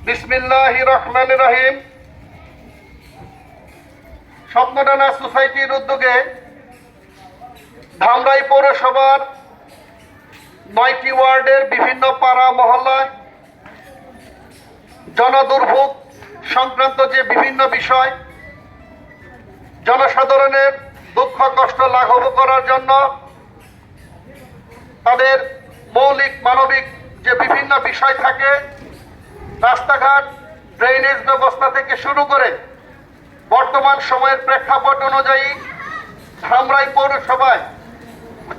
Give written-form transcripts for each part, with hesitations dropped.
বিসমিল্লাহির রহমানির রহিম। স্বপ্নডানা সোসাইটির উদ্যোগে ধামরাই পৌরসভার ৯টি ওয়ার্ডের বিভিন্ন পাড়া মহল্লায় জনদুর্ভোগ সংক্রান্ত যে বিভিন্ন বিষয়, জনসাধারণের দুঃখ কষ্ট লাঘব করার জন্য তাদের মৌলিক মানবিক যে বিভিন্ন বিষয় থাকে, রাস্তাঘাট, ড্রেনেজ ব্যবস্থা থেকে শুরু করে বর্তমান সময়ের প্রেক্ষাপট অনুযায়ী ধামরাই পৌরসভায়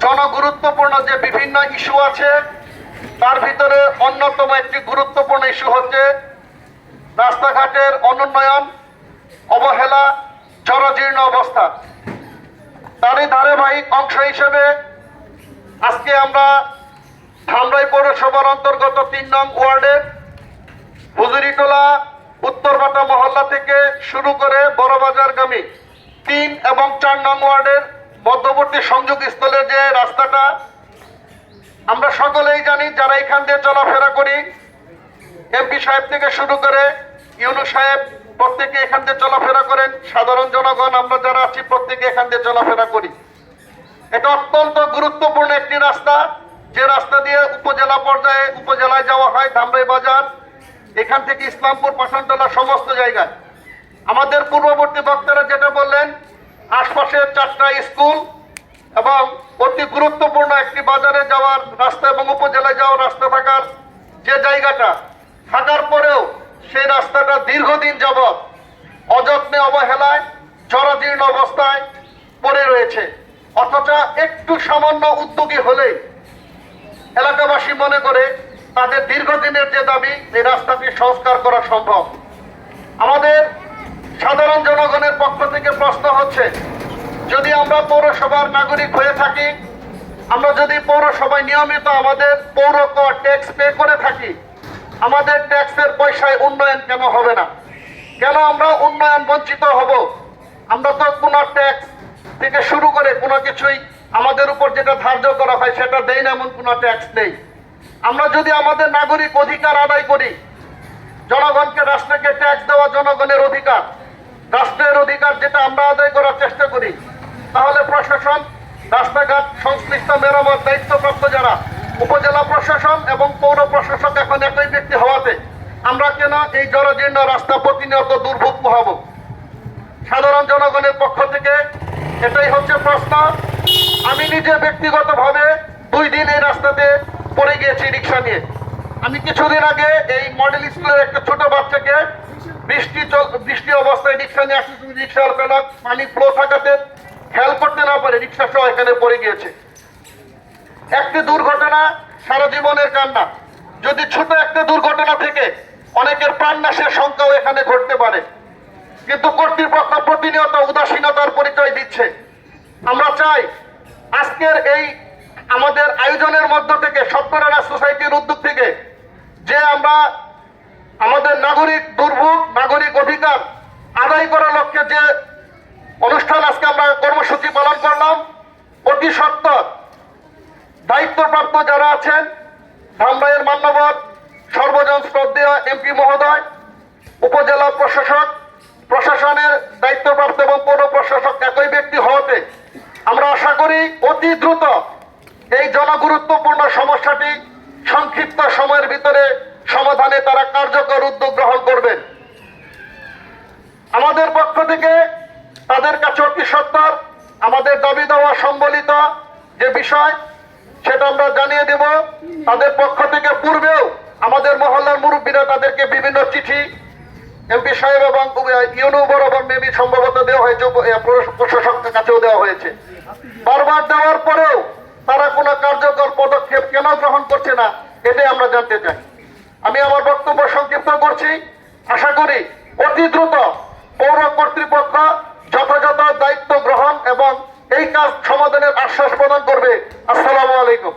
জনগুরুত্বপূর্ণ যে বিভিন্ন ইস্যু আছে, তার ভিতরে অন্যতম একটি গুরুত্বপূর্ণ ইস্যু হচ্ছে রাস্তাঘাটের অনুন্নয়ন, অবহেলা, জরাজীর্ণ অবস্থা। তারই ধারাবাহিক অংশ হিসেবে আজকে আমরা ধামরাই পৌরসভার অন্তর্গত ৩ নং ওয়ার্ডের হুজুরিটোলা উত্তরবাটা মহল্লা থেকে শুরু করে বড়বাজারগামী ৩ এবং ৪ নং ওয়ার্ডের মধ্যবর্তী সংযোগ স্থলের যে রাস্তাটা, আমরা সকলেই জানি, যারা এখান দিয়ে চলাফেরা করি, এমপি সাহেব থেকে শুরু করে ইউনূস সাহেব প্রত্যেকে এখান দিয়ে চলাফেরা করেন, সাধারণ জনগণ আমরা যারা আছি প্রত্যেকে এখান দিয়ে চলাফেরা করি। এটা অত্যন্ত গুরুত্বপূর্ণ একটি রাস্তা, যে রাস্তা দিয়ে উপজেলা পর্যায়ে উপজেলায় যাওয়া হয়, ধামরাই বাজার, এখান থেকে ইসলামপুর, পাঠানটলা, সমস্ত জায়গায়। আমাদের পূর্ববর্তী বক্তারা যেটা বললেন, আশপাশের 4টা স্কুল এবং অতি গুরুত্বপূর্ণ একটি বাজারে যাওয়ার রাস্তা এবং উপজেলায় যাওয়ার রাস্তা থাকার যে জায়গাটা, থাকার পরেও সেই রাস্তাটা দীর্ঘদিন যাবৎ অযত্নে, অবহেলায়, জরাজীর্ণ অবস্থায় পড়ে রয়েছে। অথচ একটু সামান্য উদ্যোগী হলেই এলাকাবাসী মনে করে তাদের দীর্ঘদিনের যে দাবি, এই রাস্তাটি সংস্কার করা সম্ভব। আমাদের সাধারণ জনগণের পক্ষ থেকে প্রশ্ন হচ্ছে, যদি আমরা পৌরসভার নাগরিক হয়ে থাকি, আমরা যদি পৌরসভায় নিয়মিত আমাদের পৌর কর ট্যাক্স পে করে থাকি, আমাদের ট্যাক্সের পয়সায় উন্নয়ন কেন হবে না? কেন আমরা উন্নয়ন বঞ্চিত হব? আমরা তো কোনো ট্যাক্স থেকে শুরু করে কোনো কিছুই আমাদের উপর যেটা ধার্য করা হয় সেটা দেই না, এমন কোনো ট্যাক্স নেই। আমরা যদি আমাদের নাগরিক অধিকার আদায় করি, জনগণকে রাষ্ট্রকে ট্যাক্স দেওয়া জনগণের অধিকার, রাষ্ট্রের অধিকার, যেটা আমরা আদায় করার চেষ্টা করি, তাহলে প্রশাসন, রাস্তাঘাট সংশ্লিষ্ট মেরামত দায়িত্বপ্রাপ্ত যারা উপজেলা প্রশাসন এবং পৌর প্রশাসক এখন একই ব্যক্তি হওয়াতে আমরা কেন এই জরাজীর্ণ রাস্তা প্রতিনিয়ত দুর্ভোগ পোহাবো? সাধারণ জনগণের পক্ষ থেকে এটাই হচ্ছে প্রশ্ন। আমি নিজে ব্যক্তিগতভাবে 2 দিন এই রাস্তাতে পড়ে গিয়েছি রিক্সা নিয়ে। আমি কিছুদিন আগে এই মডেল স্কুলের একটা ছোট বাচ্চাকে বৃষ্টি অবস্থায় রিক্সা নিয়ে আসছে, রিক্সা চালক পানি ফ্লো থাকাতে খেয়াল করতে না পারে রিক্সা সহ এখানে পড়ে গিয়েছে। একটি দুর্ঘটনা সারা জীবনের কান্না। যদি ছোট একটা দুর্ঘটনা থেকে অনেকের প্রাণ নাশের সংখ্যাও এখানে ঘটতে পারে, কিন্তু কর্তৃপক্ষ প্রতিনিয়ত উদাসীনতার পরিচয় দিচ্ছে। আমরা চাই আজকের এই আমাদের আয়োজনের মধ্য থেকে, স্বপ্নডানা সোসাইটির উদ্যোগ থেকে, যে আমরা আমাদের নাগরিক দুর্ভোগ, নাগরিক অধিকার আদায় করার লক্ষ্যে যে অনুষ্ঠান আজকে আমরা কর্মসূচি পালন করলাম, অতি সত্বর দায়িত্বপ্রাপ্ত যারা আছেন, ধামরাইয়ের মান্যবর সর্বজন শ্রদ্ধেয় এমপি মহোদয়, উপজেলা প্রশাসক, প্রশাসনের দায়িত্বপ্রাপ্ত এবং পৌর প্রশাসক একই ব্যক্তি হওয়াতে আমরা আশা করি অতি দ্রুত এই জনগুরুত্বপূর্ণ সমস্যাটি সংক্ষিপ্ত সময়ের ভিতরে সমাধানে তারা কার্যকর উদ্যোগ গ্রহণ করবেন। আমাদের পক্ষ থেকে তাদের কাছে অতি সত্বর আমাদের দাবি দেওয়া সম্বলিত যে বিষয়, সেটা আমরা জানিয়ে দেব। তাদের পক্ষ থেকে পূর্বেও আমাদের মহল্লার মুরব্বীরা তাদেরকে বিভিন্ন চিঠি এমপি সাহেব এবং ইউনো বরাবর মেবি সম্ভবত দেওয়া হয়েছে, প্রশাসকের কাছেও দেওয়া হয়েছে। বারবার দেওয়ার পরেও তারা কোনো কার্যকর পদক্ষেপ কেন গ্রহণ করছে না, এটাই আমরা জানতে চাই। আমি আমার বক্তব্য সংক্ষিপ্ত করছি। আশা করি অতি দ্রুত পৌর কর্তৃপক্ষ যথাযথ দায়িত্ব গ্রহণ এবং এই কাজ সমাধানের আশ্বাস প্রদান করবে। আসসালামু আলাইকুম।